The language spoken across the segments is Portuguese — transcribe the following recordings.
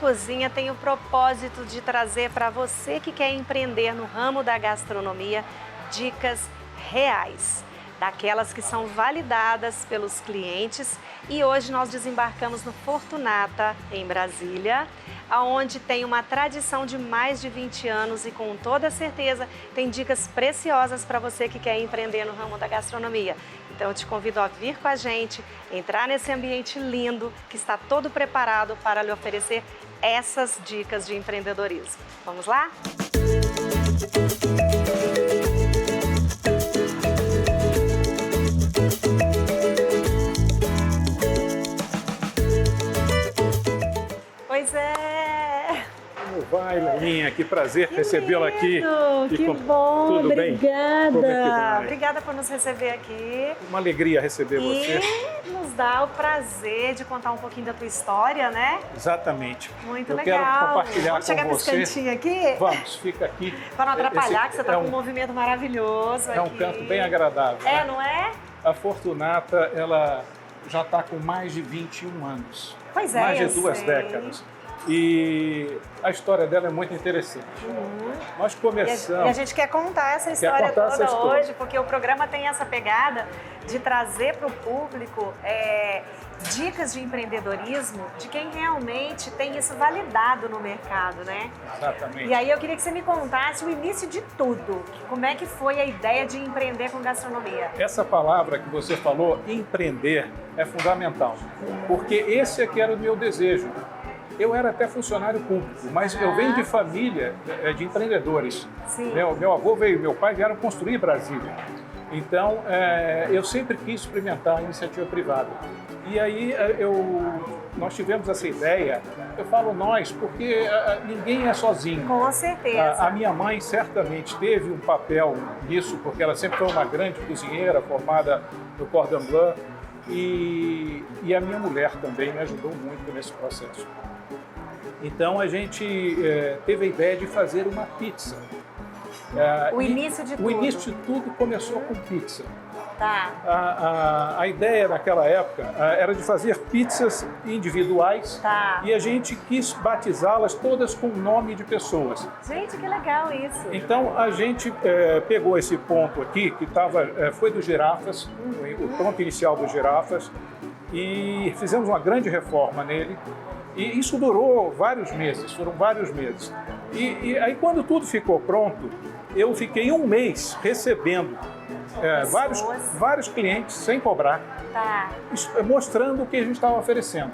Cozinha tem o propósito de trazer para você que quer empreender no ramo da gastronomia dicas reais, daquelas que são validadas pelos clientes. E hoje nós desembarcamos no Fortunata, em Brasília, onde tem uma tradição de mais de 20 anos e com toda certeza tem dicas preciosas para você que quer empreender no ramo da gastronomia. Então eu te convido a vir com a gente, entrar nesse ambiente lindo que está todo preparado para lhe oferecer essas dicas de empreendedorismo. Vamos lá? Pois é! Como vai, Leninha? Que prazer recebê-la aqui. Que bom, tudo obrigada. bem? Como é que vai? Obrigada por nos receber aqui. Uma alegria receber você. E nos dá o prazer de contar um pouquinho da tua história, né? Exatamente. Muito Eu legal. quero compartilhar Vamos chegar com nesse você. cantinho aqui? Vamos, fica aqui. Para não atrapalhar, que você está é com um movimento maravilhoso É um aqui. canto bem agradável. É, né? não é? A Fortunata, ela já está com mais de 21 anos. Pois é, mais de eu 2 sei. décadas. E a história dela é muito interessante. Nós começamos... E a gente quer contar essa história contar toda essa história. hoje, porque o programa tem essa pegada de trazer para o público dicas de empreendedorismo de quem realmente tem isso validado no mercado, né? Exatamente. E aí eu queria que você me contasse o início de tudo. Como é que foi a ideia de empreender com gastronomia? Essa palavra que você falou, empreender, é fundamental, porque esse é que era o meu desejo. Eu era até funcionário público, mas eu venho de família de empreendedores. Sim. Meu avô e meu pai vieram construir Brasília. Então, eu sempre quis experimentar a iniciativa privada. E aí nós tivemos essa ideia. Eu falo nós porque ninguém é sozinho. Com certeza. A minha mãe certamente teve um papel nisso, porque ela sempre foi uma grande cozinheira, formada no Cordon Bleu. E a minha mulher também me ajudou muito nesse processo. Então a gente teve a ideia de fazer uma pizza. O início de tudo. O início de tudo começou com pizza. Tá. A ideia naquela época era de fazer pizzas individuais. Tá. E a gente quis batizá-las todas com o nome de pessoas. Gente, que legal isso. Então a gente pegou esse ponto aqui, que foi do Girafas, o ponto inicial do Girafas, e fizemos uma grande reforma nele. E isso durou vários meses, foram vários meses. E aí quando tudo ficou pronto, eu fiquei um mês recebendo vários clientes sem cobrar, Tá. mostrando o que a gente estava oferecendo.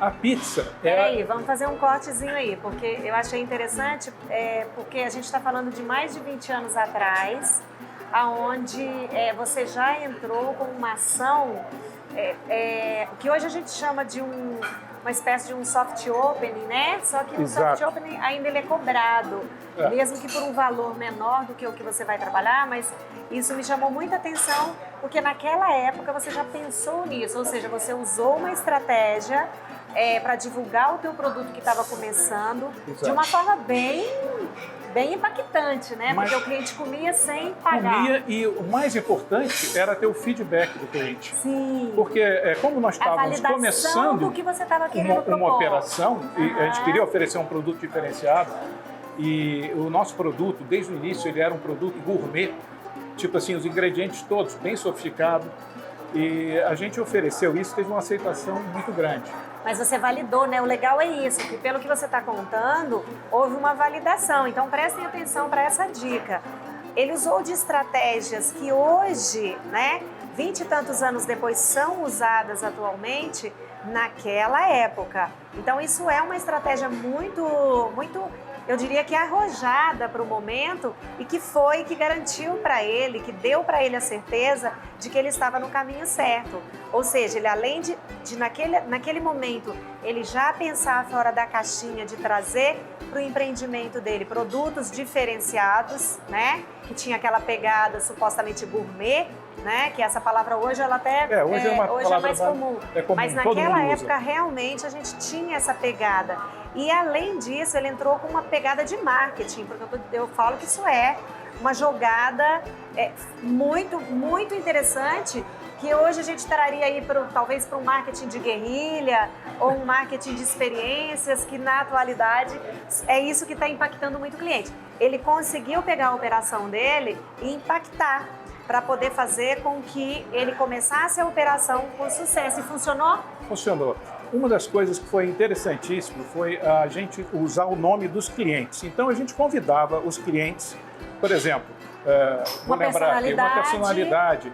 A pizza Peraí, vamos fazer um cortezinho aí, porque eu achei interessante, porque a gente está falando de mais de 20 anos atrás, aonde você já entrou com uma ação que hoje a gente chama de uma espécie de um soft opening, né? Só que o soft opening ainda ele é cobrado, mesmo que por um valor menor do que o que você vai trabalhar, mas isso me chamou muita atenção, porque naquela época você já pensou nisso, ou seja, você usou uma estratégia para divulgar o teu produto que estava começando de uma forma bem impactante, né? Mas porque o cliente comia sem pagar. Comia, e o mais importante era ter o feedback do cliente. Sim. Porque como nós estávamos começando do que você estava querendo uma operação, e a gente queria oferecer um produto diferenciado, e o nosso produto, desde o início, ele era um produto gourmet, tipo assim, os ingredientes todos bem sofisticados, e a gente ofereceu isso, teve uma aceitação muito grande. Mas você validou, né? O legal é isso, que pelo que você está contando, houve uma validação. Então prestem atenção para essa dica. Ele usou de estratégias que hoje, né, 20 e tantos anos depois, são usadas atualmente naquela época. Então isso é uma estratégia muito, eu diria que arrojada para o momento e que garantiu para ele, que deu para ele a certeza de que ele estava no caminho certo. Ou seja, ele além de naquele momento, ele já pensar fora da caixinha de trazer para o empreendimento dele produtos diferenciados, né? Que tinha aquela pegada supostamente gourmet, né? Que essa palavra hoje ela até hoje é mais comum. Mas todo naquela mundo época usa. Realmente a gente tinha essa pegada. E além disso, ele entrou com uma pegada de marketing, porque eu falo que isso é uma jogada muito, muito interessante que hoje a gente traria aí talvez para um marketing de guerrilha ou um marketing de experiências, que na atualidade é isso que está impactando muito o cliente. Ele conseguiu pegar a operação dele e impactar para poder fazer com que ele começasse a operação com sucesso. E funcionou? Funcionou. Uma das coisas que foi interessantíssimo foi a gente usar o nome dos clientes. Então a gente convidava os clientes, por exemplo, vou lembrar aqui, uma personalidade.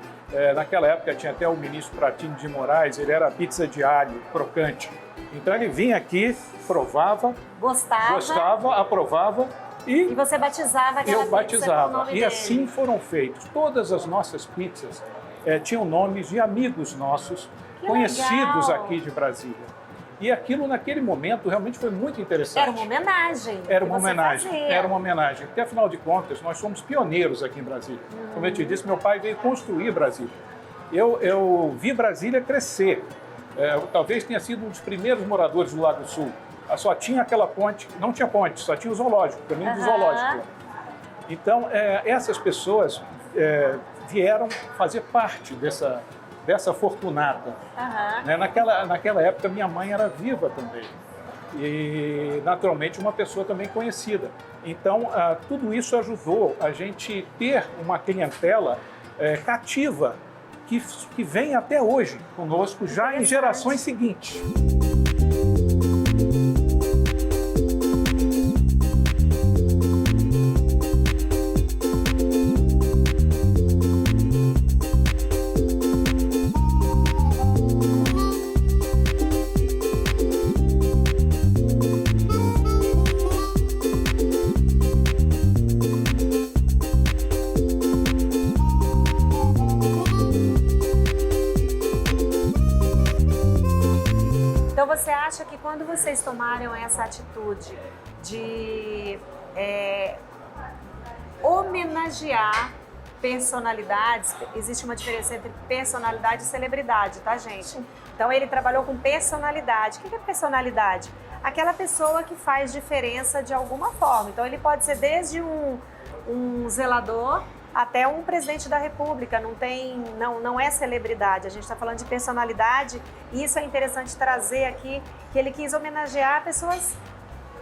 Naquela época tinha até o ministro Pratini de Moraes, ele era pizza de alho crocante. Então ele vinha aqui, provava, gostava, aprovava e você batizava aquela pizza batizava. com o nome E dele. assim foram feitos. Todas as nossas pizzas tinham nomes de amigos nossos, Que conhecidos legal. aqui de Brasília. E aquilo, naquele momento, realmente foi muito interessante. Era uma homenagem. Era que uma você homenagem, fazia. era uma homenagem. Porque, afinal de contas, nós somos pioneiros aqui em Brasília. Como eu te disse, meu pai veio construir Brasília. Eu vi Brasília crescer. Talvez tenha sido um dos primeiros moradores do Lago Sul. Só tinha aquela ponte, não tinha ponte, só tinha o zoológico, o caminho do zoológico. Então, essas pessoas vieram fazer parte dessa fortunata. Né? Naquela época, minha mãe era viva também. E, naturalmente, uma pessoa também conhecida. Então, tudo isso ajudou a gente ter uma clientela cativa que vem até hoje conosco, já em gerações seguintes. Então você acha que quando vocês tomaram essa atitude de homenagear personalidades, existe uma diferença entre personalidade e celebridade, tá, gente? Então ele trabalhou com personalidade. O que é personalidade? Aquela pessoa que faz diferença de alguma forma. Então ele pode ser desde um zelador até um presidente da República, não é celebridade, a gente está falando de personalidade, e isso é interessante trazer aqui, que ele quis homenagear pessoas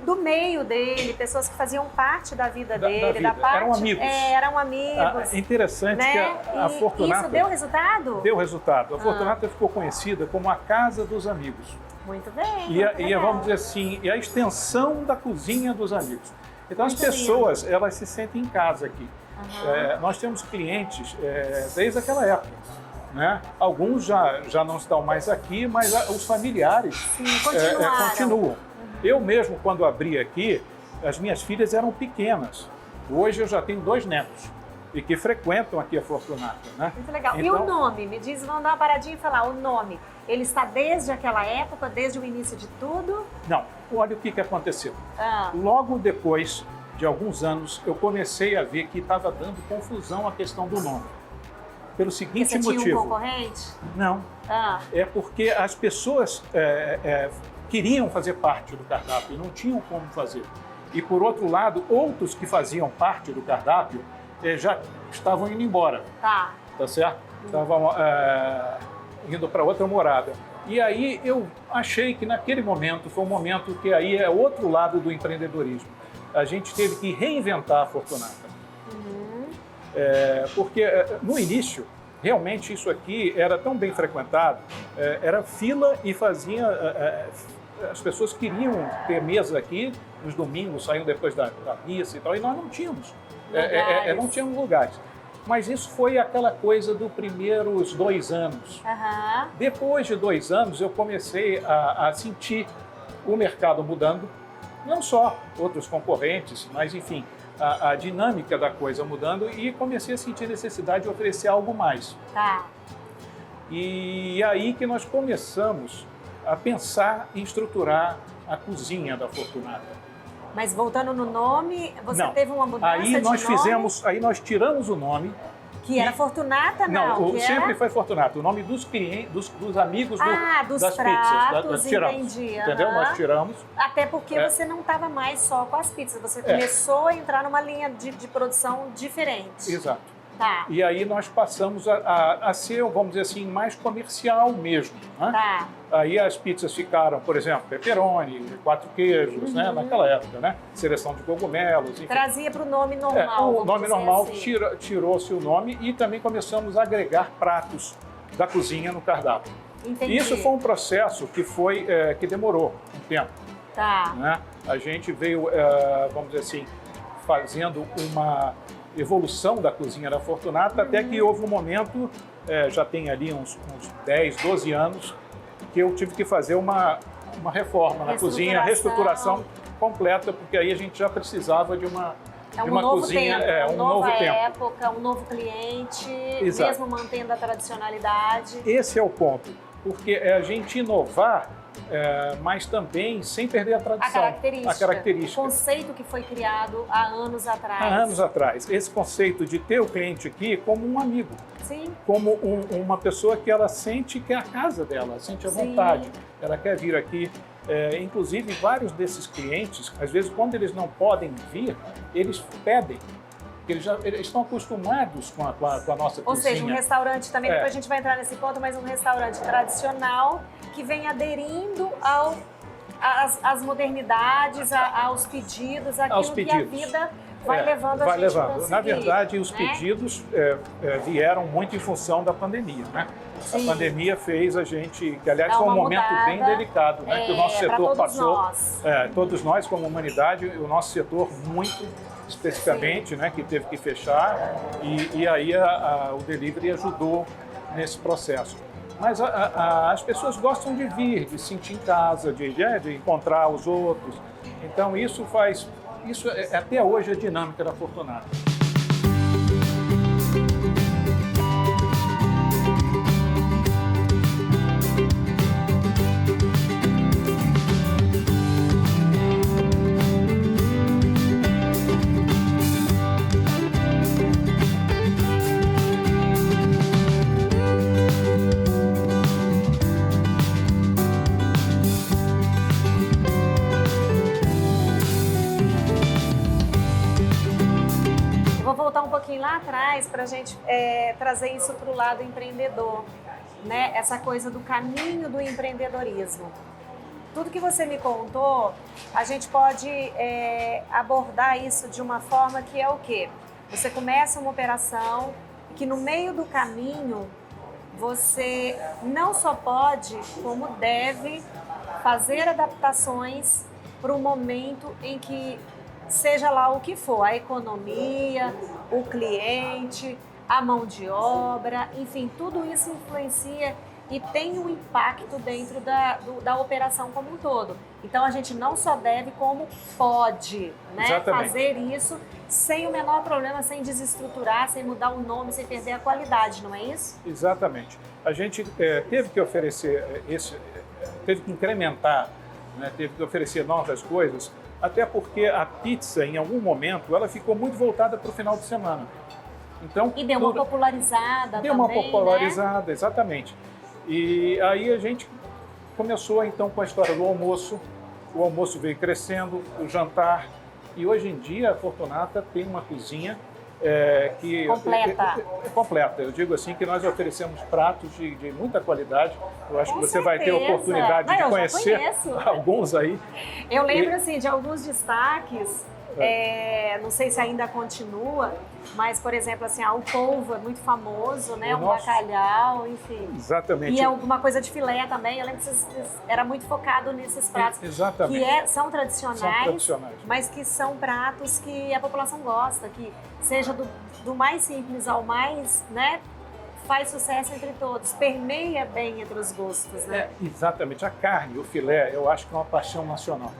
do meio dele, pessoas que faziam parte da vida dele, da parte... Eram amigos. Eram amigos. Interessante, né? Que a Fortunata... Isso deu resultado? Deu resultado. A Fortunata ficou conhecida como a Casa dos Amigos. Muito bem. E vamos dizer assim, a extensão da cozinha dos amigos. Então Muito as pessoas, elas se sentem em casa aqui. Nós temos clientes desde aquela época. Né? Alguns já não estão mais aqui, mas os familiares continuam. Eu mesmo, quando abri aqui, as minhas filhas eram pequenas. Hoje eu já tenho 2 netos e que frequentam aqui a Fortunata. Né? Muito legal. Então, e o nome? Me diz, vamos dar uma paradinha e falar o nome. Ele está desde aquela época, desde o início de tudo? Não. Olha o que aconteceu. Logo depois de alguns anos, eu comecei a ver que estava dando confusão a questão do nome. Pelo seguinte motivo. Você tinha um concorrente? Não. É porque as pessoas queriam fazer parte do cardápio e não tinham como fazer. E, por outro lado, outros que faziam parte do cardápio já estavam indo embora. Tá certo? Estavam indo para outra morada. E aí eu achei que naquele momento foi um momento que aí é outro lado do empreendedorismo. A gente teve que reinventar a Fortunata. Porque no início, realmente isso aqui era tão bem frequentado, era fila e as pessoas queriam ter mesa aqui nos domingos, saíam depois da missa e tal, e nós não tínhamos. Não tínhamos lugares. Mas isso foi aquela coisa dos primeiros 2 anos. Depois de 2 anos, eu comecei a sentir o mercado mudando, não só outros concorrentes, mas enfim, a dinâmica da coisa mudando, e comecei a sentir necessidade de oferecer algo mais. E aí que nós começamos a pensar em estruturar a cozinha da Fortunata. Mas voltando no nome, você teve uma mudança aí nós tiramos o nome. Que era Fortunata, não? Sempre foi Fortunata. O nome dos clientes, dos amigos dos das pratos, pizzas. Tiramos, entendi. Entendeu? Nós tiramos. Até porque você não estava mais só com as pizzas, você começou a entrar numa linha de produção diferente. Exato. Tá. E aí nós passamos a ser, vamos dizer assim, mais comercial mesmo. Né? Tá. Aí as pizzas ficaram, por exemplo, pepperoni, 4 queijos, né? Naquela época, né? Seleção de cogumelos, enfim. Trazia para o nome normal. O nome normal assim. tirou-se o nome e também começamos a agregar pratos da cozinha no cardápio. Entendi. Isso foi um processo que demorou um tempo. Tá. Né? A gente veio, vamos dizer assim, fazendo uma evolução da cozinha da Fortunata, até que houve um momento, já tem ali uns 10, 12 anos, que eu tive que fazer uma reforma na cozinha, reestruturação completa, porque aí a gente já precisava de uma novo cozinha, tempo, uma novo nova tempo. época, um novo cliente, Exato. mesmo mantendo a tradicionalidade. Esse é o ponto, porque é a gente inovar, mas também sem perder a tradição. A característica. O conceito que foi criado há anos atrás. Há anos atrás. Esse conceito de ter o cliente aqui como um amigo. Sim. Como uma pessoa que ela sente que é a casa dela, sente a vontade. Ela quer vir aqui. Inclusive, vários desses clientes, às vezes, quando eles não podem vir, eles pedem. Eles estão acostumados com a nossa cozinha. Ou seja, um restaurante também, depois a gente vai entrar nesse ponto, mas um restaurante tradicional que vem aderindo às modernidades, aos pedidos, aquilo que a vida vai levando a gente a conseguir. Na verdade, os pedidos vieram muito em função da pandemia, né? Sim. A pandemia fez a gente, que aliás foi um momento bem delicado, né? Que o nosso setor passou. Todos nós, como humanidade, o nosso setor muito especificamente, né, que teve que fechar, e aí o delivery ajudou nesse processo. Mas as pessoas gostam de vir, de sentir em casa, de encontrar os outros. Então isso até hoje a dinâmica da Fortunata. Lá atrás para a gente trazer isso para o lado empreendedor, né? Essa coisa do caminho do empreendedorismo. Tudo que você me contou, a gente pode abordar isso de uma forma que é o quê? Você começa uma operação que no meio do caminho você não só pode, como deve fazer adaptações para o momento em que seja lá o que for, a economia, o cliente, a mão de obra, enfim, tudo isso influencia e tem um impacto dentro da operação como um todo. Então a gente não só deve, como pode, né, fazer isso sem o menor problema, sem desestruturar, sem mudar o nome, sem perder a qualidade, não é isso? Exatamente. A gente teve que oferecer teve que incrementar, né, teve que oferecer novas coisas, até porque a pizza, em algum momento, ela ficou muito voltada para o final de semana. Então, e deu uma popularizada também, uma popularizada, né? Exatamente. E aí a gente começou, então, com a história do almoço. O almoço veio crescendo, o jantar. E hoje em dia, a Fortunata tem uma cozinha que completa. Eu digo assim que nós oferecemos pratos de muita qualidade. Eu acho que você vai ter a oportunidade de conhecer alguns aí. Eu lembro assim de alguns destaques. Não sei se ainda continua, mas, por exemplo, assim, o polvo é muito famoso, né? O bacalhau, enfim. Exatamente. E alguma coisa de filé também. Eu lembro que era muito focado nesses pratos. Exatamente. Que são tradicionais, mas que são pratos que a população gosta, que seja do mais simples ao mais, né? Faz sucesso entre todos, permeia bem entre os gostos, né? Exatamente. A carne, o filé, eu acho que é uma paixão nacional.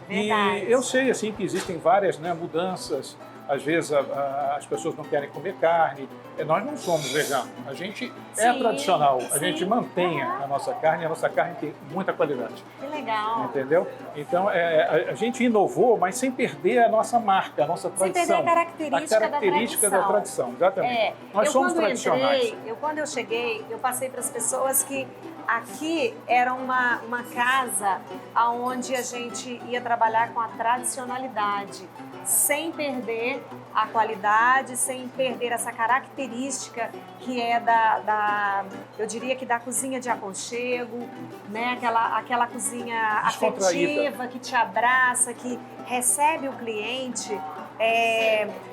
Verdade. E eu sei, assim, que existem várias, né, mudanças. Às vezes as pessoas não querem comer carne. Nós não somos veganos. A gente é tradicional. A gente mantém a nossa carne. A nossa carne tem muita qualidade. Que legal. Entendeu? Então, a gente inovou, mas sem perder a nossa marca, a nossa tradição. Sem perder a característica da tradição. Exatamente. Nós somos tradicionais. Quando eu cheguei, eu passei para as pessoas que aqui era uma casa onde a gente ia trabalhar com a tradicionalidade, sem perder a qualidade, sem perder essa característica que é eu diria que da cozinha de aconchego, né? Aquela cozinha afetiva, que te abraça, que recebe o cliente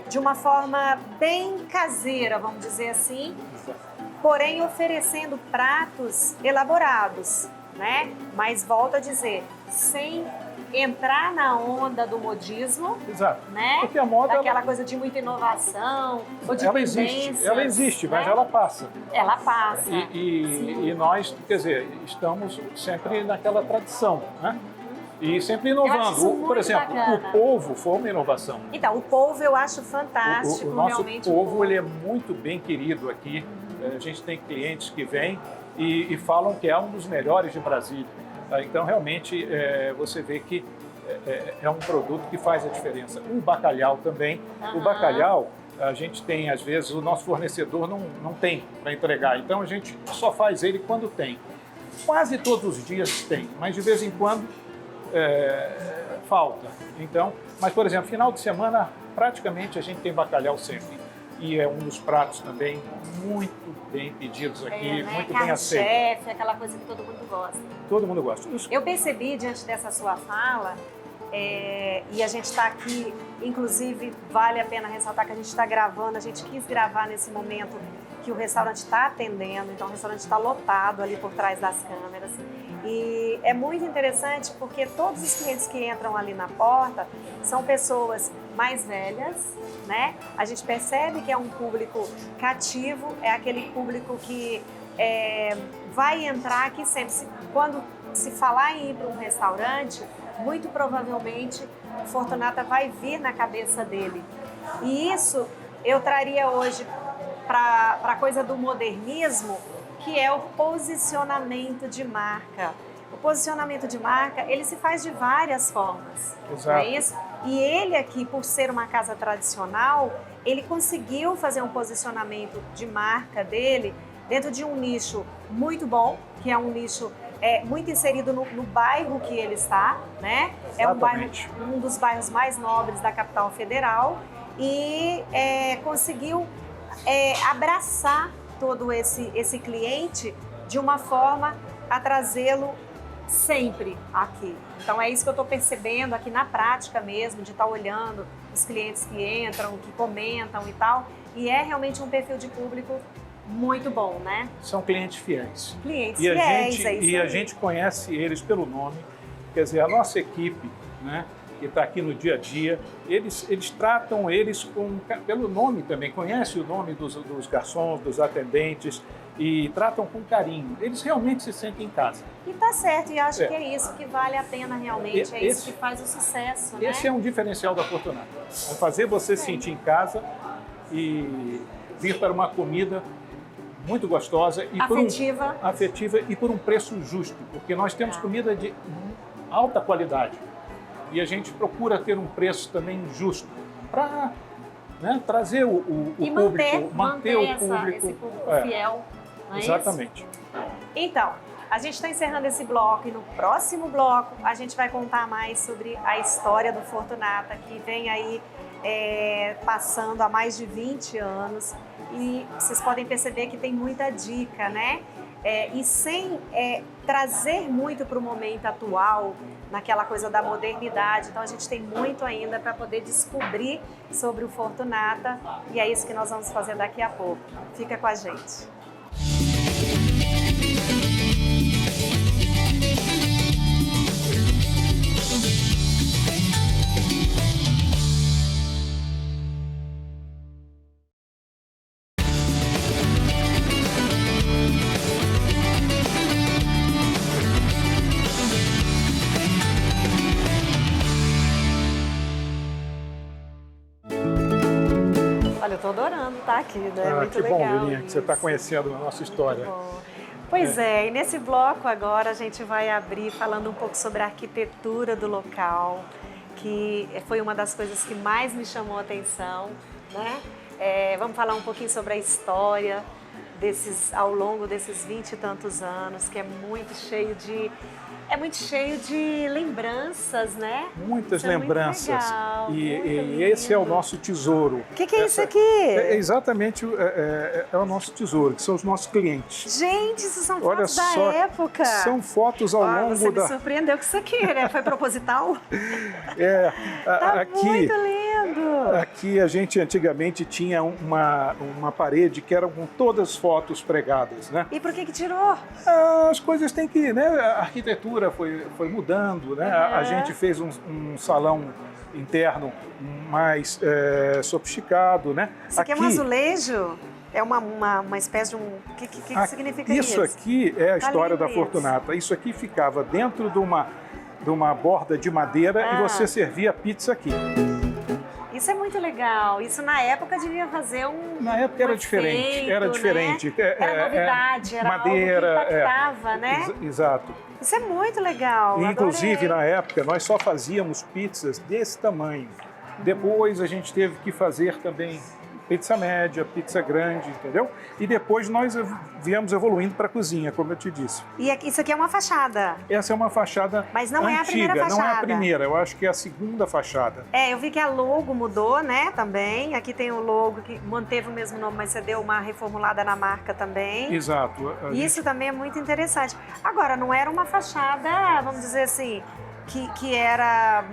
de uma forma bem caseira, vamos dizer assim, porém oferecendo pratos elaborados, né? Mas volto a dizer, sem entrar na onda do modismo, Exato. Né? Porque a moda, daquela coisa de muita inovação, ou de ela existe, né? mas ela passa. Ela passa. E nós, quer dizer, estamos sempre naquela tradição, né? E sempre inovando. Por exemplo, bacana. O polvo foi uma inovação. Então, o polvo eu acho fantástico. O nosso realmente, polvo ele é muito bem querido aqui. A gente tem clientes que vêm e falam que é um dos melhores de Brasília. Então, realmente, você vê que é um produto que faz a diferença. O bacalhau também. O bacalhau, a gente tem, às vezes, o nosso fornecedor não tem para entregar. Então, a gente só faz ele quando tem. Quase todos os dias tem, mas de vez em quando falta. Então, mas, por exemplo, final de semana, praticamente a gente tem bacalhau sempre. E é um dos pratos também muito bem pedidos aqui, né? muito Carne bem aceito. chefe, aquela coisa que todo mundo gosta. Todo mundo gosta. Eu percebi, diante dessa sua fala, e a gente está aqui, inclusive, vale a pena ressaltar que a gente está gravando, a gente quis gravar nesse momento que o restaurante está atendendo, então o restaurante está lotado ali por trás das câmeras. E é muito interessante porque todos os clientes que entram ali na porta são pessoas mais velhas, né? A gente percebe que é um público cativo, é aquele público que vai entrar aqui sempre. Quando se falar em ir para um restaurante, muito provavelmente o Fortunata vai vir na cabeça dele. E isso eu traria hoje para a coisa do modernismo, que é o posicionamento de marca. O posicionamento de marca, ele se faz de várias formas. Exato. Não é isso? E ele aqui, por ser uma casa tradicional, ele conseguiu fazer um posicionamento de marca dele dentro de um nicho muito bom, que é um nicho muito inserido no bairro que ele está, né? Exatamente. É um dos bairros mais nobres da capital federal e conseguiu abraçar todo esse cliente de uma forma a trazê-lo sempre aqui. Então é isso que eu estou percebendo aqui na prática mesmo, de estar olhando os clientes que entram, que comentam e tal, e é realmente um perfil de público muito bom, né? São clientes fiéis. Clientes fiéis, E a gente conhece eles pelo nome, quer dizer, a nossa equipe, né, que está aqui no dia a dia, eles tratam eles pelo nome também, conhecem o nome dos garçons, dos atendentes e tratam com carinho. Eles realmente se sentem em casa. E tá certo, e acho que é isso que vale a pena realmente, isso que faz o sucesso, né? Esse é um diferencial da Fortunata, é fazer você se sentir em casa e vir para uma comida muito gostosa e afetiva e por um preço justo, porque nós temos comida de alta qualidade e a gente procura ter um preço também justo para trazer o público, manter o público, esse público fiel. Não é exatamente. Isso? Então, a gente está encerrando esse bloco e no próximo bloco a gente vai contar mais sobre a história do Fortunata, que vem aí passando há mais de 20 anos e vocês podem perceber que tem muita dica, né? E sem trazer muito para o momento atual, naquela coisa da modernidade. Então a gente tem muito ainda para poder descobrir sobre o Fortunata e é isso que nós vamos fazer daqui a pouco. Fica com a gente. Olha, eu tô adorando estar aqui, né? Muito que legal. bom, Lilinha, que você está conhecendo a nossa história. Pois e nesse bloco agora a gente vai abrir falando um pouco sobre a arquitetura do local, que foi uma das coisas que mais me chamou a atenção, né? Vamos falar um pouquinho sobre a história ao longo desses 20 e tantos anos, que é muito cheio de lembranças, né? Muitas Isso é lembranças. muito legal, E esse é o nosso tesouro. O que é isso aqui? É exatamente é o nosso tesouro, que são os nossos clientes. Gente, isso são Olha fotos da só, época. são fotos ao longo você da... me surpreendeu com isso aqui, né? Foi proposital? Tá aqui, muito lindo. aqui a gente antigamente tinha uma parede que era com todas as fotos pregadas, né? E por que tirou? As coisas têm que, né? A arquitetura foi mudando, né? A gente fez um salão interno mais sofisticado, né? Isso aqui é um azulejo? É uma espécie de um... O que significa isso? Isso aqui é a história da lindo Fortunata. Isso aqui ficava dentro de uma borda de madeira e você servia pizza aqui. Isso é muito legal. Isso na época devia fazer Na época era diferente, efeito, era diferente. Né? Era novidade, era madeira, algo que impactava, né? Exato. Isso é muito legal. E, inclusive, adorei. na época, nós só fazíamos pizzas desse tamanho. Depois a gente teve que fazer também pizza média, pizza grande, entendeu? E depois nós viemos evoluindo para a cozinha, como eu te disse. E isso aqui é uma fachada? Essa é uma fachada Mas não antiga, é a primeira fachada. não é a primeira, eu acho que é a segunda fachada. Eu vi que a logo mudou, né, também. Aqui tem o logo que manteve o mesmo nome, mas você deu uma reformulada na marca também. Exato. Isso também é muito interessante. Agora, não era uma fachada, vamos dizer assim, que era,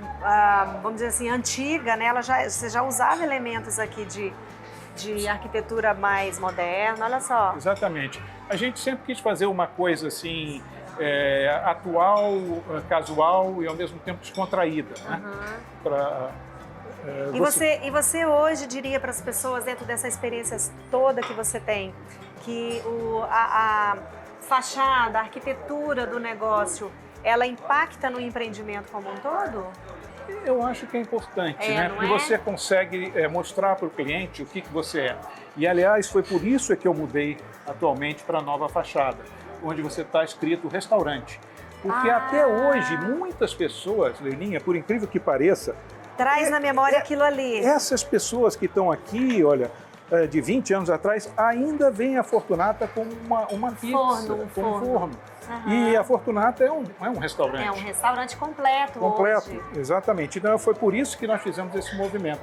vamos dizer assim, antiga, né? Você já usava elementos aqui de arquitetura mais moderna, olha só. Exatamente. A gente sempre quis fazer uma coisa assim, atual, casual e ao mesmo tempo descontraída, né? E você hoje diria para as pessoas, dentro dessa experiência toda que você tem, que a fachada, a arquitetura do negócio, ela impacta no empreendimento como um todo? Eu acho que é importante, né? Porque você consegue mostrar para o cliente o que você é. E, aliás, foi por isso que eu mudei atualmente para a nova fachada, onde você está escrito restaurante. Porque até hoje, muitas pessoas, Leilinha, por incrível que pareça... Traz na memória aquilo ali. Essas pessoas que estão aqui, olha, de 20 anos atrás, ainda veem a Fortunata como uma pizza, como um forno. E a Fortunata é um restaurante. É um restaurante completo hoje. Hoje. Exatamente. Então, foi por isso que nós fizemos esse movimento,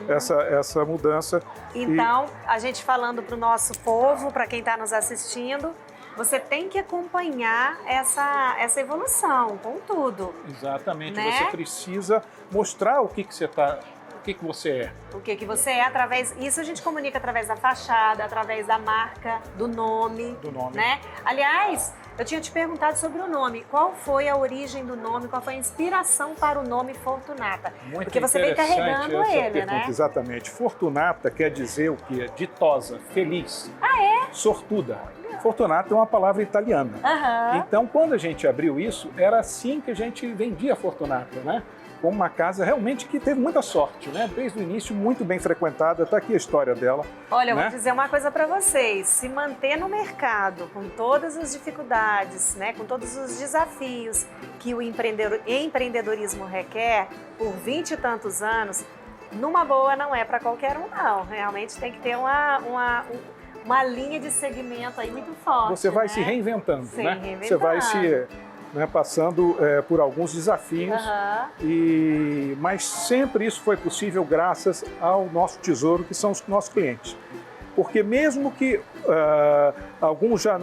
essa mudança. Então, a gente falando para o nosso povo, para quem está nos assistindo, você tem que acompanhar essa evolução, com tudo. Exatamente. Né? Você precisa mostrar o que você está... O que você é? O que você é através... Isso a gente comunica através da fachada, através da marca, do nome. Né? Aliás, eu tinha te perguntado sobre o nome. Qual foi a origem do nome? Qual foi a inspiração para o nome Fortunata? Muito Porque você vem carregando ele, né? Exatamente. Fortunata quer dizer o quê? Ditosa, feliz. Sortuda. Fortunata é uma palavra italiana. Então, quando a gente abriu isso, era assim que a gente vendia Fortunata, né? Como uma casa realmente que teve muita sorte, né? Desde o início, muito bem frequentada. Está aqui a história dela. Olha, eu vou dizer uma coisa para vocês. Se manter no mercado com todas as dificuldades, né? Com todos os desafios que o empreendedorismo requer por 20 e tantos anos, numa boa não é para qualquer um, não. Realmente tem que ter uma linha de segmento aí muito forte. Você vai se reinventando, né? Reinventando. Você vai se... passando por alguns desafios, mas sempre isso foi possível graças ao nosso tesouro, que são os nossos clientes. Porque mesmo que alguns já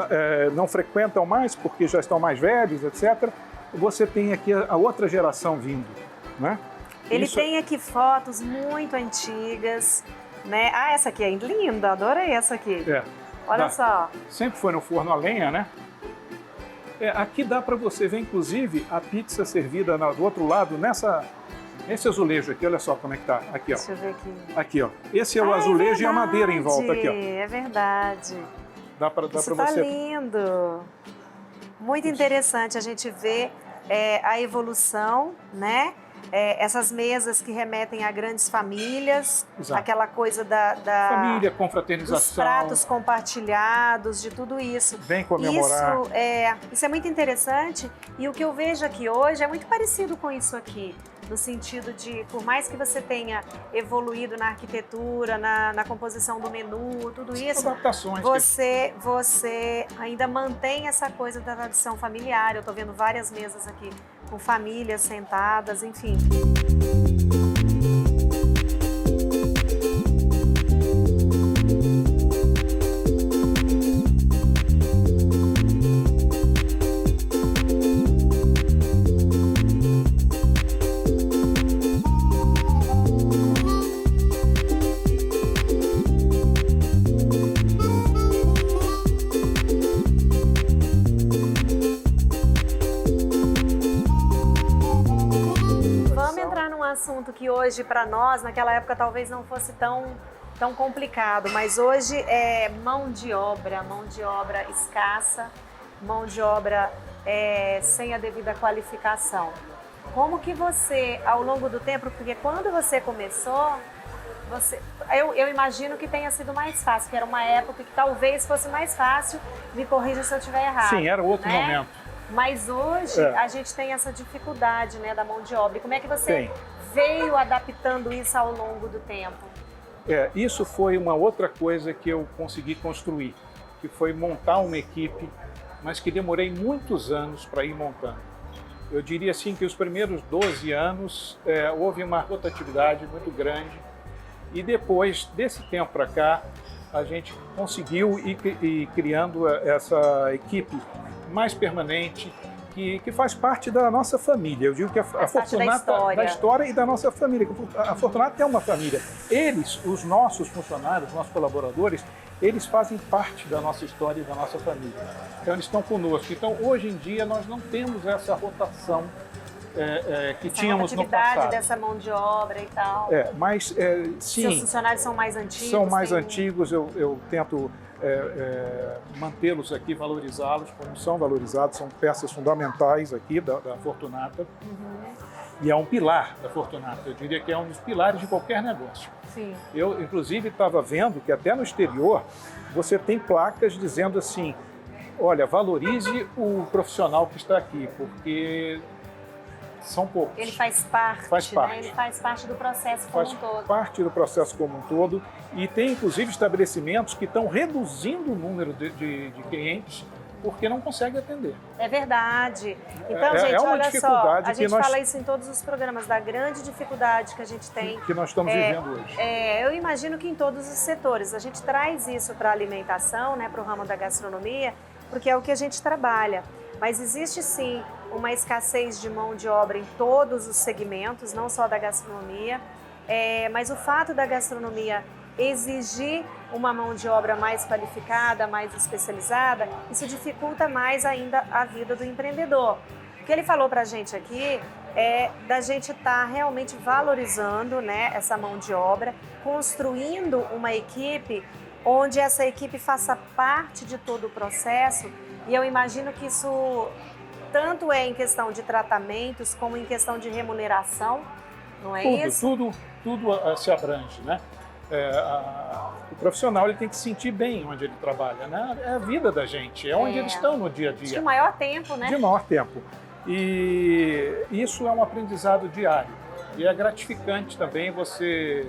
não frequentam mais, porque já estão mais velhos, etc., você tem aqui a outra geração vindo, né? Ele tem aqui fotos muito antigas, né? Essa aqui é linda, adorei essa aqui. Olha só. Sempre foi no forno a lenha, né? Aqui dá para você ver, inclusive, a pizza servida do outro lado, nesse azulejo aqui. Olha só como é que tá. Aqui, ó. Deixa eu ver aqui. Aqui, ó. Esse é o azulejo e a madeira em volta aqui, ó. É verdade. Dá para você... Tá lindo. Muito interessante a gente ver a evolução, né? Essas mesas que remetem a grandes famílias, aquela coisa da família, confraternização, dos pratos compartilhados, de tudo isso. Vem comemorar. Isso é muito interessante, e o que eu vejo aqui hoje é muito parecido com isso aqui. no sentido de, por mais que você tenha evoluído na arquitetura, na composição do menu, tudo isso, adaptações você ainda mantém essa coisa da tradição familiar. Eu estou vendo várias mesas aqui com famílias sentadas, enfim. Assunto que hoje para nós, naquela época talvez não fosse tão complicado, mas hoje é mão de obra escassa, mão de obra sem a devida qualificação. Como que você, ao longo do tempo, porque quando você começou, eu imagino que tenha sido mais fácil, que era uma época que talvez fosse mais fácil, me corrija se eu estiver errado. Sim, era outro momento. Mas hoje a gente tem essa dificuldade, né, da mão de obra. E como é que você veio adaptando isso ao longo do tempo? Isso foi uma outra coisa que eu consegui construir, que foi montar uma equipe, mas que demorei muitos anos para ir montando. Eu diria assim que os primeiros 12 anos houve uma rotatividade muito grande e depois desse tempo para cá a gente conseguiu ir criando essa equipe mais permanente, que faz parte da nossa família. Eu digo que a Fortunata da história e da nossa família. A Fortunata é uma família. Eles, os nossos funcionários, nossos colaboradores, eles fazem parte da nossa história e da nossa família. Então eles estão conosco. Então hoje em dia nós não temos essa rotação que tínhamos no passado. Dessa mão de obra e tal. Mas sim. Seus funcionários são mais antigos? São mais antigos. Eu tento mantê-los aqui, valorizá-los como são valorizados, são peças fundamentais aqui da Fortunata. E é um pilar da Fortunata, eu diria que é um dos pilares de qualquer negócio. Sim. Eu, inclusive, estava vendo que até no exterior você tem placas dizendo assim, olha, valorize o profissional que está aqui, porque são poucos. Ele faz parte, né? Ele faz parte do processo como um todo. Faz parte do processo como um todo e tem, inclusive, estabelecimentos que estão reduzindo o número de clientes porque não conseguem atender. É verdade. Então, gente, uma olha só, a gente fala isso em todos os programas, da grande dificuldade que a gente tem. Que nós estamos vivendo hoje. Eu imagino que em todos os setores. A gente traz isso para a alimentação, né, para o ramo da gastronomia, porque é o que a gente trabalha. Mas existe sim uma escassez de mão de obra em todos os segmentos, não só da gastronomia, mas o fato da gastronomia exigir uma mão de obra mais qualificada, mais especializada, isso dificulta mais ainda a vida do empreendedor. O que ele falou para a gente aqui é da gente estar realmente valorizando, né, essa mão de obra, construindo uma equipe onde essa equipe faça parte de todo o processo. E eu imagino que isso tanto é em questão de tratamentos como em questão de remuneração, não é isso? Tudo se abrange, né? O profissional ele tem que se sentir bem onde ele trabalha, né? É a vida da gente, é onde eles estão no dia a dia. De maior tempo, né? De maior tempo. E isso é um aprendizado diário. E é gratificante também você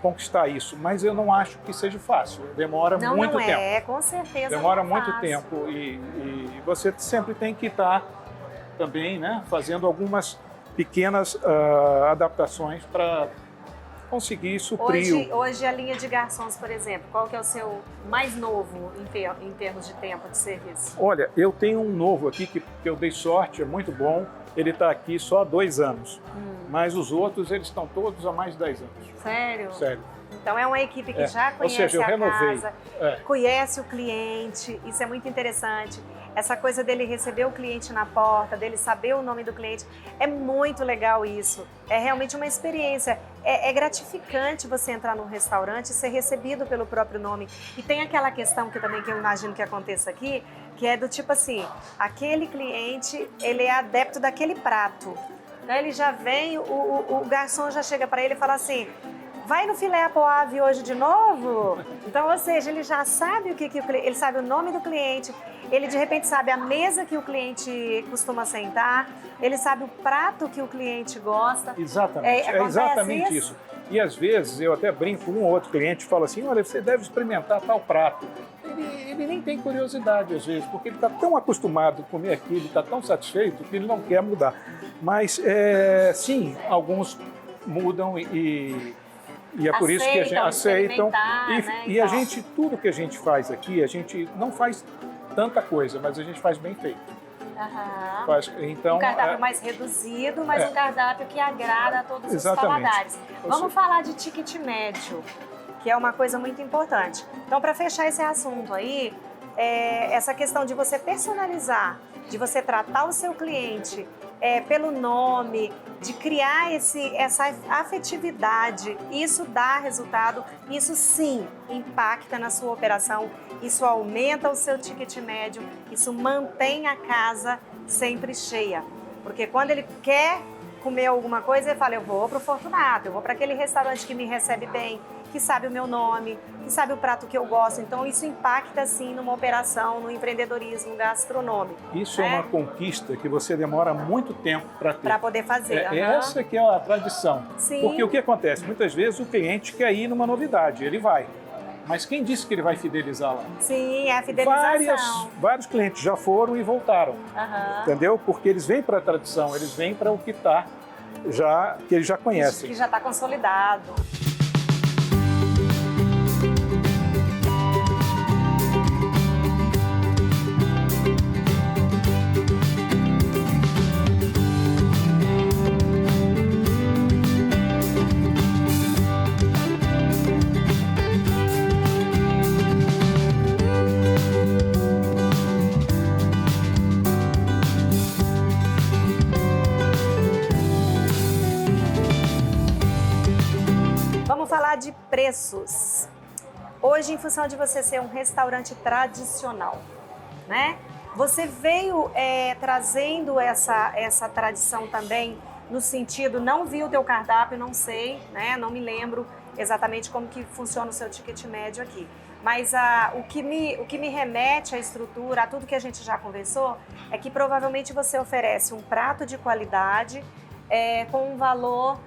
conquistar isso, mas eu não acho que seja fácil. Demora muito tempo. Com certeza. Demora muito tempo e você sempre tem que estar também, né, fazendo algumas pequenas adaptações para conseguir suprir. Hoje a linha de garçons, por exemplo, qual que é o seu mais novo em termos de tempo de serviço? Olha, eu tenho um novo aqui que eu dei sorte, é muito bom. Ele está aqui só há 2 anos, mas os outros eles estão todos há mais de 10 anos. Sério? Sério. Então é uma equipe que já conhece casa, conhece o cliente, isso é muito interessante. Essa coisa dele receber o cliente na porta, dele saber o nome do cliente, é muito legal isso. É realmente uma experiência. É gratificante você entrar num restaurante e ser recebido pelo próprio nome. E tem aquela questão que eu imagino que aconteça aqui, que é do tipo assim, aquele cliente, ele é adepto daquele prato. Então ele já vem, o garçom já chega para ele e fala assim, vai no filé à poave hoje de novo? Então, ou seja, ele já sabe o que ele sabe o nome do cliente, ele de repente sabe a mesa que o cliente costuma sentar, ele sabe o prato que o cliente gosta. Exatamente, é exatamente isso. E às vezes eu até brinco com um ou outro cliente e falo assim, olha, você deve experimentar tal prato. Ele nem tem curiosidade às vezes, porque ele está tão acostumado a comer aquilo, ele está tão satisfeito que ele não quer mudar. Mas sim, alguns mudam e é por isso que a gente aceitam. E a gente, tudo que a gente faz aqui, a gente não faz tanta coisa, mas a gente faz bem feito. Então, um cardápio mais reduzido, mas um cardápio que agrada a todos os paladares. Vamos falar de ticket médio, que é uma coisa muito importante. Então, para fechar esse assunto aí, essa questão de você personalizar, de você tratar o seu cliente pelo nome, de criar essa afetividade, isso dá resultado, isso sim impacta na sua operação, isso aumenta o seu ticket médio, isso mantém a casa sempre cheia. Porque quando ele quer comer alguma coisa, ele fala, eu vou para o Fortunato, eu vou para aquele restaurante que me recebe bem, que sabe o meu nome, que sabe o prato que eu gosto. Então, isso impacta, sim, numa operação, no empreendedorismo gastronômico. Isso é uma conquista que você demora muito tempo para ter. Para poder fazer. Essa que é a tradição. Sim. Porque o que acontece? Muitas vezes o cliente quer ir numa novidade, ele vai. Mas quem disse que ele vai fidelizar lá? Sim, é a fidelização. Vários clientes já foram e voltaram. Entendeu? Porque eles vêm para a tradição, eles vêm para o que que eles já conhecem. Que já está consolidado. Falar de preços. Hoje, em função de você ser um restaurante tradicional, né? Você veio trazendo essa tradição também no sentido, não vi o teu cardápio, não sei, né? Não me lembro exatamente como que funciona o seu ticket médio aqui. Mas o que me remete à estrutura, a tudo que a gente já conversou, é que provavelmente você oferece um prato de qualidade com um valor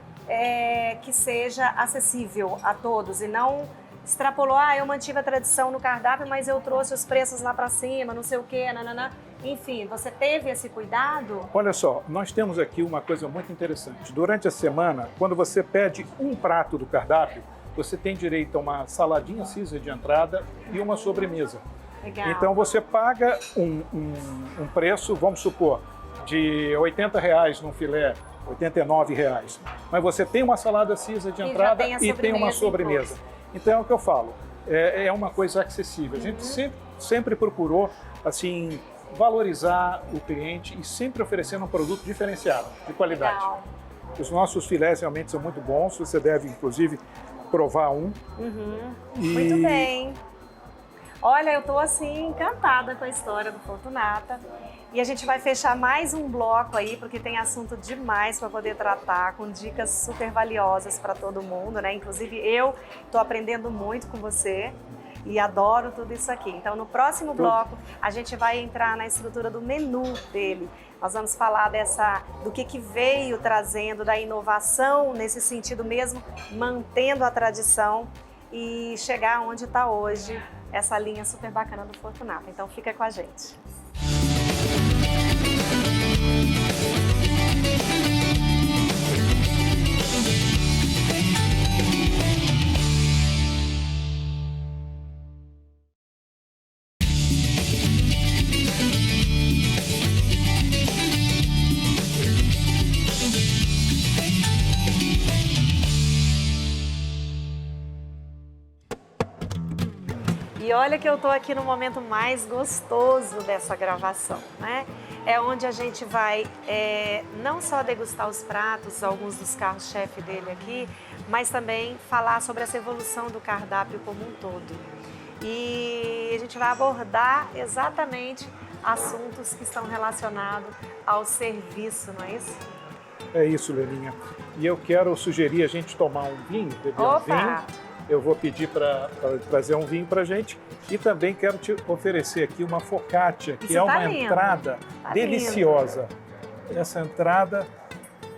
que seja acessível a todos e não extrapolou, eu mantive a tradição no cardápio, mas eu trouxe os preços lá para cima, não sei o quê, nananã. Enfim, você teve esse cuidado? Olha só, nós temos aqui uma coisa muito interessante. Durante a semana, quando você pede um prato do cardápio, você tem direito a uma saladinha Caesar de entrada e uma sobremesa. Legal. Então você paga um preço, vamos supor, de R$80 num filé, R$89. Mas você tem uma salada Caesar de entrada e tem uma sobremesa. Então é o que eu falo, é uma coisa acessível. A gente sempre procurou assim, valorizar o cliente e sempre oferecendo um produto diferenciado, de qualidade. Legal. Os nossos filés realmente são muito bons, você deve inclusive provar um. Muito bem. Olha, eu estou assim encantada com a história do Fortunata. E a gente vai fechar mais um bloco aí, porque tem assunto demais para poder tratar, com dicas super valiosas para todo mundo, né? Inclusive eu estou aprendendo muito com você e adoro tudo isso aqui. Então no próximo bloco a gente vai entrar na estrutura do menu dele. Nós vamos falar do que veio trazendo, da inovação nesse sentido mesmo, mantendo a tradição e chegar onde está hoje essa linha super bacana do Fortunata. Então fica com a gente. E olha que eu tô aqui no momento mais gostoso dessa gravação, né? É onde a gente vai não só degustar os pratos, alguns dos carros-chefe dele aqui, mas também falar sobre essa evolução do cardápio como um todo. E a gente vai abordar exatamente assuntos que estão relacionados ao serviço, não é isso? É isso, Lelinha. E eu quero sugerir a gente tomar um vinho, beber um vinho. eu vou pedir para trazer um vinho para a gente. E também quero te oferecer aqui uma focaccia, que Isso é tá uma lindo. entrada Tá deliciosa. Essa entrada,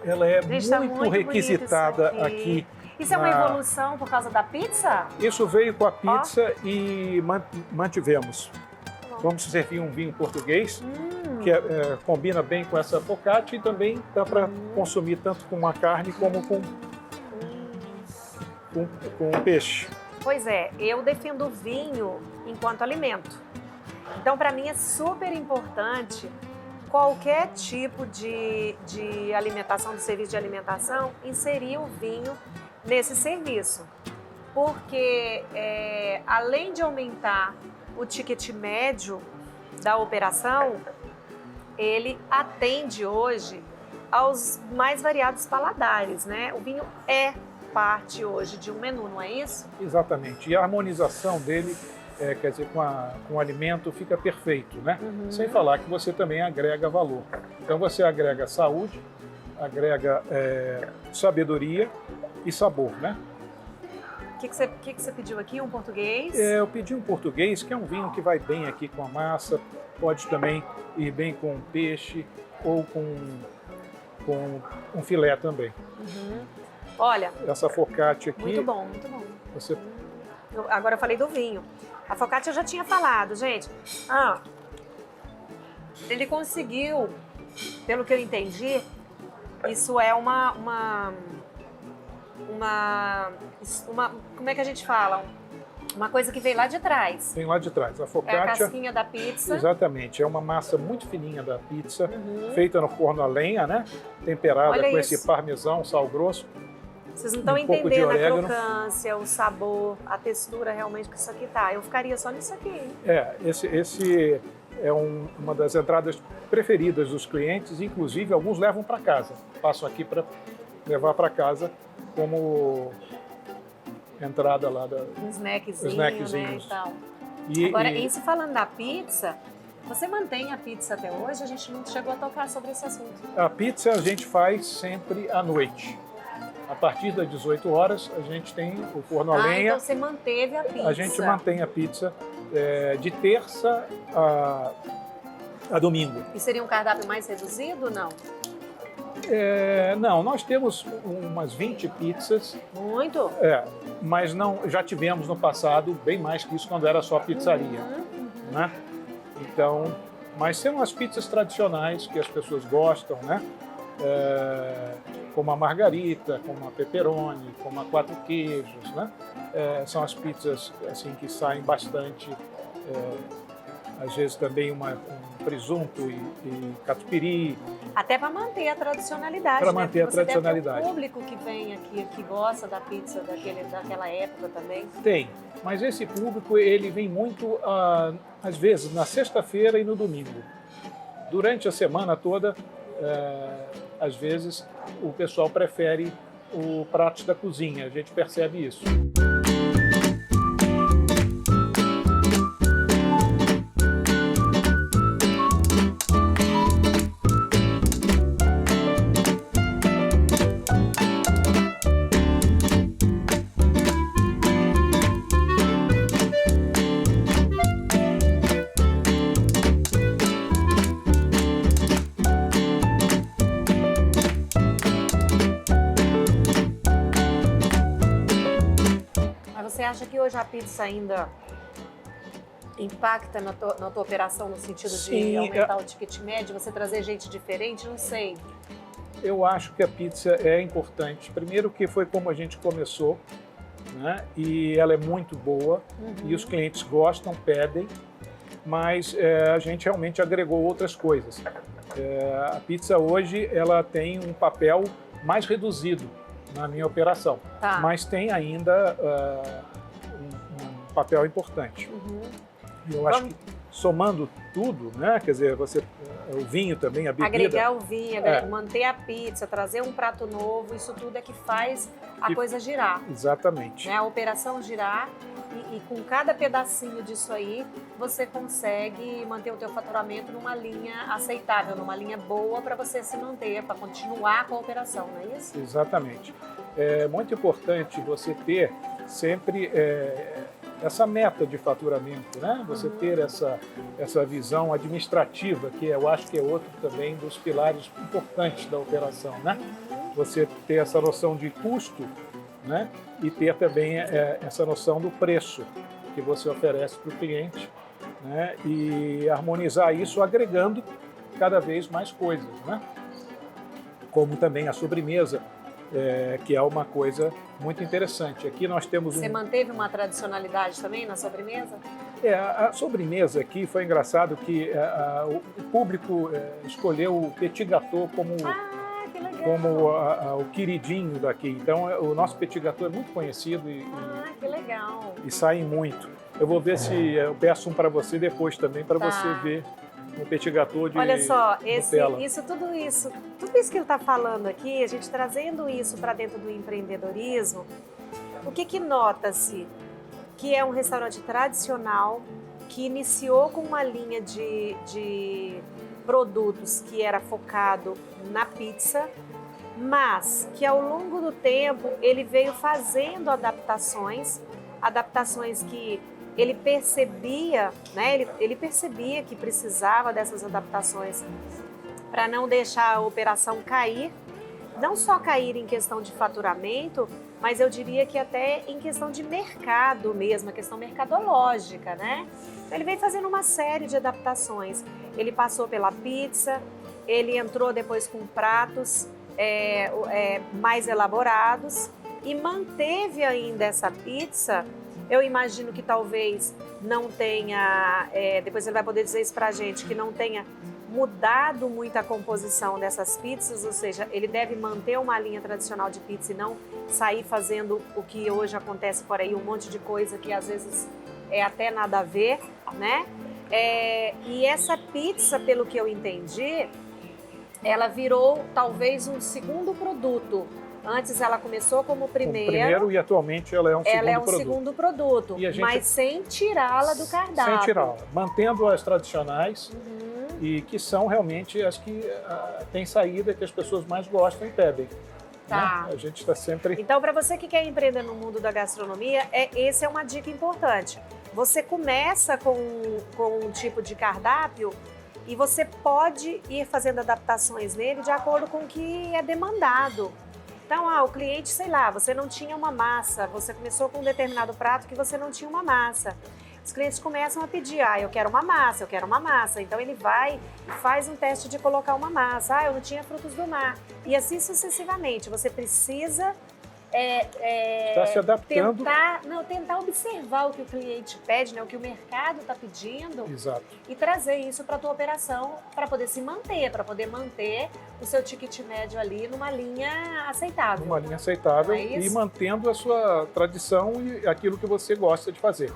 ela é Gente, tá muito bonito requisitada isso aqui. Isso é uma evolução por causa da pizza? Isso veio com a pizza e mantivemos. Vamos servir um vinho português, que combina bem com essa focaccia e também dá para consumir tanto com uma carne como com peixe. Pois é, eu defendo o vinho enquanto alimento. Então, para mim, é super importante qualquer tipo de alimentação, de serviço de alimentação, inserir o vinho nesse serviço. Porque, além de aumentar o ticket médio da operação, ele atende hoje aos mais variados paladares, né? O vinho é parte hoje de um menu, não é isso? Exatamente. E a harmonização dele, quer dizer, com o alimento fica perfeito, né? Sem falar que você também agrega valor. Então você agrega saúde, agrega sabedoria e sabor, né? O que você pediu aqui? Um português? Eu pedi um português, que é um vinho que vai bem aqui com a massa, pode também ir bem com peixe ou com um filé também. Olha, essa focaccia aqui... muito bom, muito bom. Você... Agora eu falei do vinho. A focaccia eu já tinha falado, gente. Ele conseguiu, pelo que eu entendi, isso é uma como é que a gente fala? Uma coisa que vem lá de trás. Vem lá de trás. A É a focaccia, casquinha da pizza. exatamente, é uma massa muito fininha da pizza, feita no forno a lenha, né? Temperada Olha com isso. esse parmesão, sal grosso. Vocês não estão um pouco de entendendo a orégano. crocância, o sabor, a textura realmente que isso aqui tá. Eu ficaria só nisso aqui, hein? Esse é uma das entradas preferidas dos clientes, inclusive alguns levam para casa. Passam aqui para levar para casa como entrada lá da... Um snackzinho, snackzinhos. né, e tal. E, Agora, e- em se falando da pizza, você mantém a pizza até hoje? A gente não chegou a tocar sobre esse assunto. A pizza a gente faz sempre à noite. A partir das 18 horas, a gente tem o forno a lenha. Então você manteve a pizza. A gente mantém a pizza de terça a domingo. E seria um cardápio mais reduzido, não? Não, nós temos umas 20 pizzas, Muito? mas não, já tivemos no passado bem mais que isso quando era só pizzaria, né? Então, mas são as pizzas tradicionais que as pessoas gostam, né? Como a margarita, como a pepperoni, como a 4 queijos, né? São as pizzas assim que saem bastante, às vezes também um presunto e catupiry. Até para manter a tradicionalidade, Para né? manter a Porque você deve ter tradicionalidade. um público que vem aqui, que gosta da pizza daquela época também. Tem, mas esse público ele vem muito, às vezes, na sexta-feira e no domingo. Durante a semana toda, às vezes, o pessoal prefere o prato da cozinha, a gente percebe isso. Mas você acha que hoje a pizza ainda impacta na tua operação no sentido de Sim, aumentar o ticket médio, você trazer gente diferente? Não sei. Eu acho que a pizza é importante. Primeiro que foi como a gente começou, né? E ela é muito boa e os clientes gostam, pedem, mas a gente realmente agregou outras coisas. A pizza hoje ela tem um papel mais reduzido na minha operação, Tá. mas tem ainda um papel importante. Eu acho que somando tudo, né? Quer dizer, o vinho também, a bebida. Agregar o vinho, manter a pizza, trazer um prato novo, isso tudo é que faz a coisa girar. Exatamente. Né? A operação girar e com cada pedacinho disso aí, você consegue manter o teu faturamento numa linha aceitável, numa linha boa para você se manter, para continuar com a operação, não é isso? Exatamente. é muito importante você ter sempre essa meta de faturamento, né? Você ter essa visão administrativa, que eu acho que é outro também dos pilares importantes da operação, né? Você ter essa noção de custo, né? E ter também essa noção do preço que você oferece para o cliente, né? E harmonizar isso agregando cada vez mais coisas, né? Como também a sobremesa, que é uma coisa muito interessante. Aqui nós temos Você manteve uma tradicionalidade também na sobremesa? A sobremesa aqui foi engraçado que o público escolheu o petit gâteau como o queridinho daqui. Então, o nosso petit gâteau é muito conhecido que legal. E saem muito. Eu vou ver se eu peço um para você depois também, para você ver um petit gâteau de Olha só, Nutella. tudo isso que ele está falando aqui, a gente trazendo isso para dentro do empreendedorismo, o que nota-se? Que é um restaurante tradicional, que iniciou com uma linha de produtos que era focado na pizza, mas que ao longo do tempo ele veio fazendo adaptações que ele percebia, né? Ele percebia que precisava dessas adaptações para não deixar a operação cair, não só cair em questão de faturamento, mas eu diria que até em questão de mercado mesmo, a questão mercadológica, né? Ele veio fazendo uma série de adaptações. Ele passou pela pizza, ele entrou depois com pratos mais elaborados e manteve ainda essa pizza. Eu imagino que talvez não tenha, depois ele vai poder dizer isso pra gente, que não tenha mudado muito a composição dessas pizzas, ou seja, ele deve manter uma linha tradicional de pizza e não sair fazendo o que hoje acontece por aí, um monte de coisa que às vezes é até nada a ver, né? E essa pizza, pelo que eu entendi, ela virou talvez um segundo produto. Antes ela começou como primeiro e atualmente ela é um segundo produto, mas sem tirá-la do cardápio. Sem tirá-la, mantendo as tradicionais e que são realmente as que têm saída, que as pessoas mais gostam e pedem. Tá. Né? A gente está sempre... Então, para você que quer empreender no mundo da gastronomia, essa é uma dica importante. Você começa com um tipo de cardápio e você pode ir fazendo adaptações nele de acordo com o que é demandado. Então, o cliente, sei lá, você não tinha uma massa, você começou com um determinado prato que você não tinha uma massa. Os clientes começam a pedir, eu quero uma massa, eu quero uma massa. Então, ele vai e faz um teste de colocar uma massa. Eu não tinha frutos do mar. E assim sucessivamente. Você precisa está se adaptando. Tentar observar o que o cliente pede, né, o que o mercado está pedindo. Exato. E trazer isso para a tua operação, para poder se manter, para poder manter o seu ticket médio ali numa linha aceitável. Numa linha aceitável e mantendo a sua tradição e aquilo que você gosta de fazer.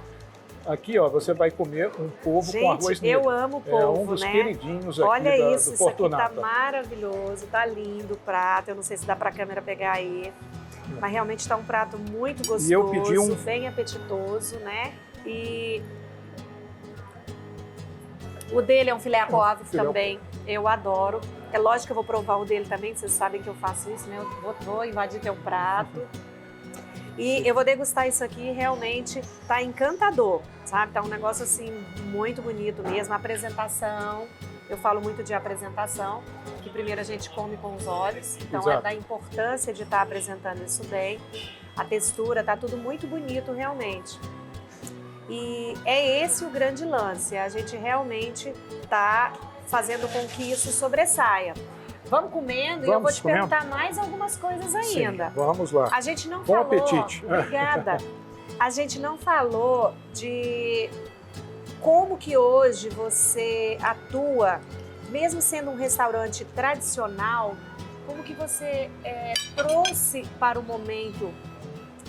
Aqui, você vai comer um polvo com arroz negro. Eu amo polvo, um dos né? queridinhos aqui Olha do isso Fortunato. aqui tá maravilhoso, tá lindo o prato. Eu não sei se dá para a câmera pegar aí. Mas realmente está um prato muito gostoso, e eu pedi bem apetitoso, né? E o dele é um filé à couve também, eu adoro. É lógico que eu vou provar o dele também, vocês sabem que eu faço isso, né? Eu vou invadir teu prato. E eu vou degustar isso aqui, realmente tá encantador, sabe? Tá um negócio assim muito bonito mesmo, a apresentação. Eu falo muito de apresentação, que primeiro a gente come com os olhos, então Exato. É da importância de estar apresentando isso bem. A textura, tá tudo muito bonito realmente. E é esse o grande lance, a gente realmente tá fazendo com que isso sobressaia. Vamos comendo e eu vou te perguntar mais algumas coisas ainda. Sim, vamos lá. A gente não Bom falou... apetite. Obrigada. A gente não falou de como que hoje você atua, mesmo sendo um restaurante tradicional, como que você trouxe para o momento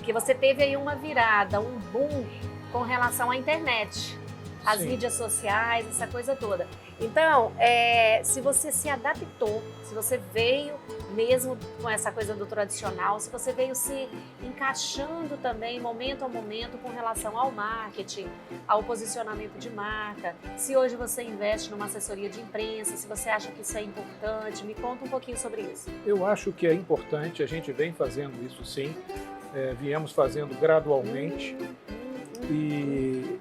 que você teve aí uma virada, um boom com relação à internet, às mídias sociais, essa coisa toda. Então, se você se adaptou, se você veio mesmo com essa coisa do tradicional, se você veio se encaixando também, momento a momento, com relação ao marketing, ao posicionamento de marca, se hoje você investe numa assessoria de imprensa, se você acha que isso é importante, me conta um pouquinho sobre isso. Eu acho que é importante, a gente vem fazendo isso sim, viemos fazendo gradualmente, e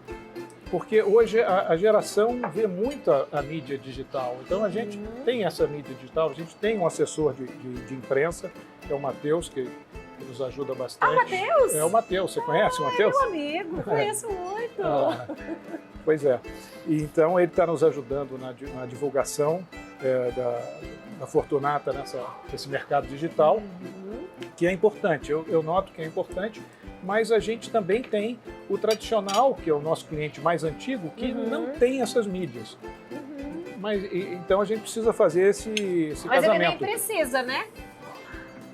porque hoje a geração vê muito a mídia digital, então a gente tem essa mídia digital, a gente tem um assessor de imprensa, que é o Matheus, que nos ajuda bastante. Ah, Matheus? É o Matheus, você conhece o Matheus? Meu amigo, conheço muito. Pois é, e então ele está nos ajudando na divulgação da Fortunata nesse mercado digital, que é importante, eu noto que é importante, mas a gente também tem o tradicional, que é o nosso cliente mais antigo, que não tem essas mídias. Então a gente precisa fazer esse casamento. Mas ele nem precisa, né?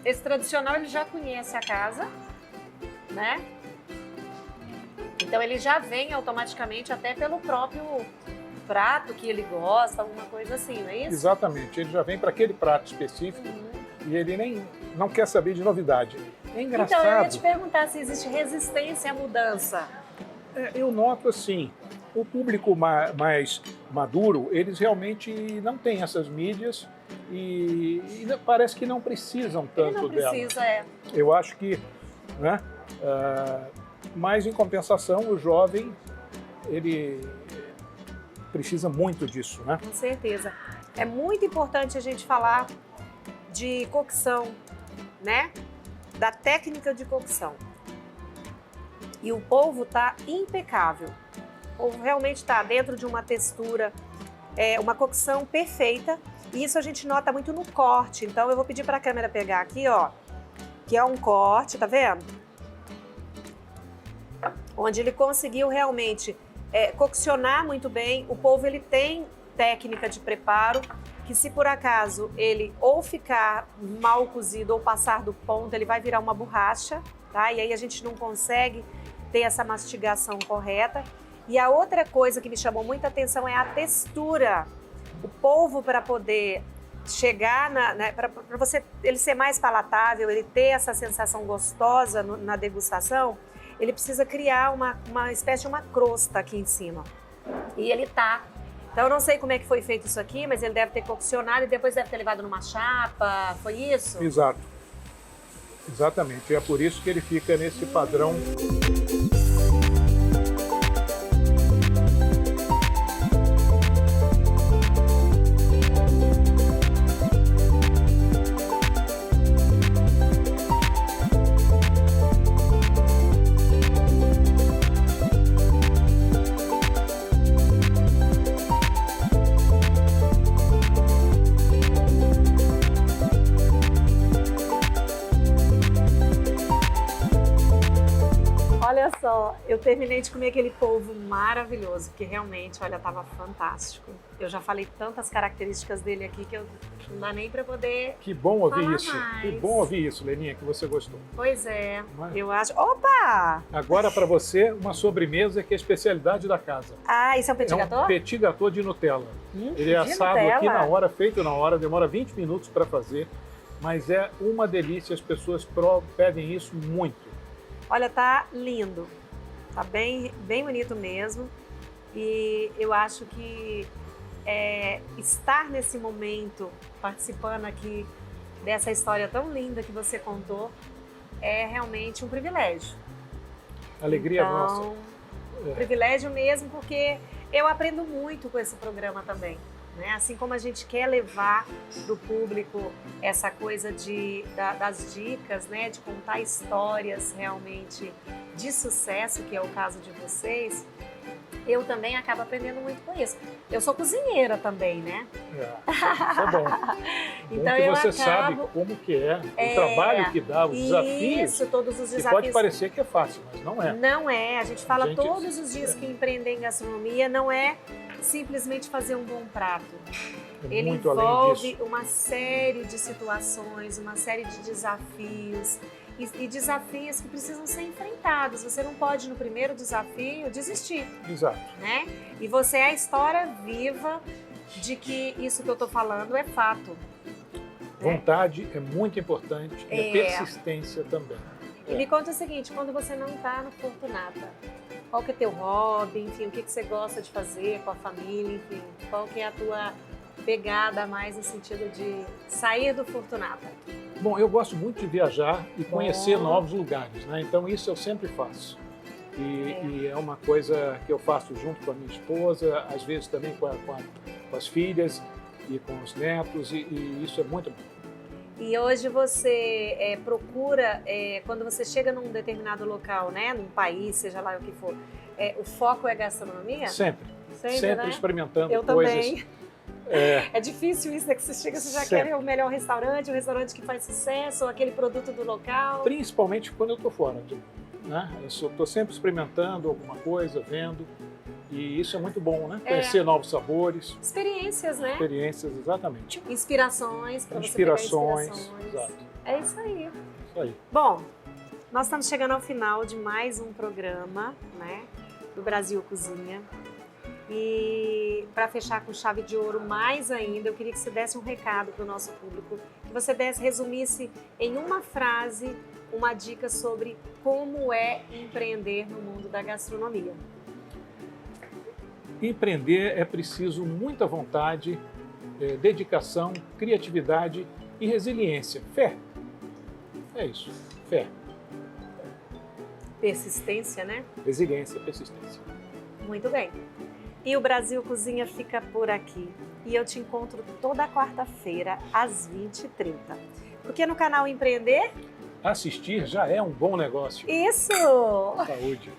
Esse tradicional ele já conhece a casa, né? Então ele já vem automaticamente até pelo próprio prato que ele gosta, alguma coisa assim, não é isso? Exatamente, ele já vem para aquele prato específico e ele não quer saber de novidade. É engraçado. Então eu ia te perguntar se existe resistência à mudança. Eu noto assim, o público mais maduro, eles realmente não têm essas mídias e parece que não precisam tanto dela. Ele não precisa, Eu acho que, né, mas em compensação, o jovem, ele precisa muito disso, né? Com certeza. É muito importante a gente falar de cocção, né? Da técnica de cocção. E o polvo tá impecável. O polvo realmente está dentro de uma textura, uma cocção perfeita. E isso a gente nota muito no corte. Então eu vou pedir para a câmera pegar aqui, ó, que é um corte, tá vendo? Onde ele conseguiu realmente coccionar muito bem. O polvo ele tem técnica de preparo, que se por acaso ele ou ficar mal cozido ou passar do ponto, ele vai virar uma borracha, tá? E aí a gente não consegue ter essa mastigação correta. E a outra coisa que me chamou muita atenção é a textura. O polvo, para poder chegar, para ele ser mais palatável, ele ter essa sensação gostosa na degustação, ele precisa criar uma espécie de uma crosta aqui em cima. E ele tá. Então eu não sei como é que foi feito isso aqui, mas ele deve ter coccionado e depois deve ter levado numa chapa, foi isso? Exato. Exatamente. E é por isso que ele fica nesse padrão. Olha só, eu terminei de comer aquele polvo maravilhoso, que realmente, olha, tava fantástico. Eu já falei tantas características dele aqui que não dá nem para poder. Que bom ouvir falar isso. mais. Que bom ouvir isso, Leninha, que você gostou. Pois é, Não é? eu acho. Opa! Agora para você, uma sobremesa que é a especialidade da casa. Ah, isso é um petit É gâteau? um petit gâteau de Nutella. Ele é de assado Nutella? aqui na hora, feito na hora, demora 20 minutos para fazer, mas é uma delícia, as pessoas pedem isso muito. Olha, tá lindo. Tá bem, bem bonito mesmo. E eu acho que estar nesse momento, participando aqui dessa história tão linda que você contou, é realmente um privilégio. Alegria então, nossa. Um privilégio mesmo, porque eu aprendo muito com esse programa também. Né? Assim como a gente quer levar para o público essa coisa das dicas, né? De contar histórias realmente de sucesso, que é o caso de vocês, eu também acabo aprendendo muito com isso. Eu sou cozinheira também, né? Isso é bom. Então que eu você acabo... sabe como que é, o trabalho que dá, os desafios. Isso, todos os desafios. Que pode parecer que é fácil, mas não é. Não é. A gente fala Gente, todos os dias que empreender em gastronomia não é simplesmente fazer um bom prato. Ele muito além envolve disso. uma série de situações, uma série de desafios e desafios que precisam ser enfrentados. Você não pode, no primeiro desafio, desistir, Exato. né? E você é a história viva de que isso que eu tô falando é fato. Vontade é muito importante e a persistência também. E me conta o seguinte, quando você não está no Fortunata, qual que é teu hobby, enfim, o que você gosta de fazer com a família, enfim, qual que é a tua pegada mais no sentido de sair do Fortunata? Bom, eu gosto muito de viajar e conhecer novos lugares, né? Então isso eu sempre faço. E é uma coisa que eu faço junto com a minha esposa, às vezes também com as filhas e com os netos, e isso é muito bom. E hoje você procura, quando você chega num determinado local, né, num país, seja lá o que for, o foco é gastronomia? Sempre Né? experimentando eu coisas. Também. É difícil isso, né? Que você chega, você já quer o melhor restaurante, o restaurante que faz sucesso, ou aquele produto do local. Principalmente quando eu estou fora, né? Eu estou sempre experimentando alguma coisa, vendo, e isso é muito bom, né? Conhecer novos sabores. Experiências, né? Experiências, exatamente. Inspirações, para você pegar inspirações. Exato. É isso aí. Isso aí. Bom, nós estamos chegando ao final de mais um programa, né? Do Brasil Cozinha. E para fechar com chave de ouro mais ainda, eu queria que você desse um recado para o nosso público, que você resumisse em uma frase uma dica sobre como é empreender no mundo da gastronomia. Empreender é preciso muita vontade, dedicação, criatividade e resiliência. Fé. É isso. Fé. Persistência, né? Resiliência, persistência. Muito bem. E o Brasil Cozinha fica por aqui. E eu te encontro toda quarta-feira, às 20h30. Porque no canal Empreender... Assistir já é um bom negócio. Isso! Saúde!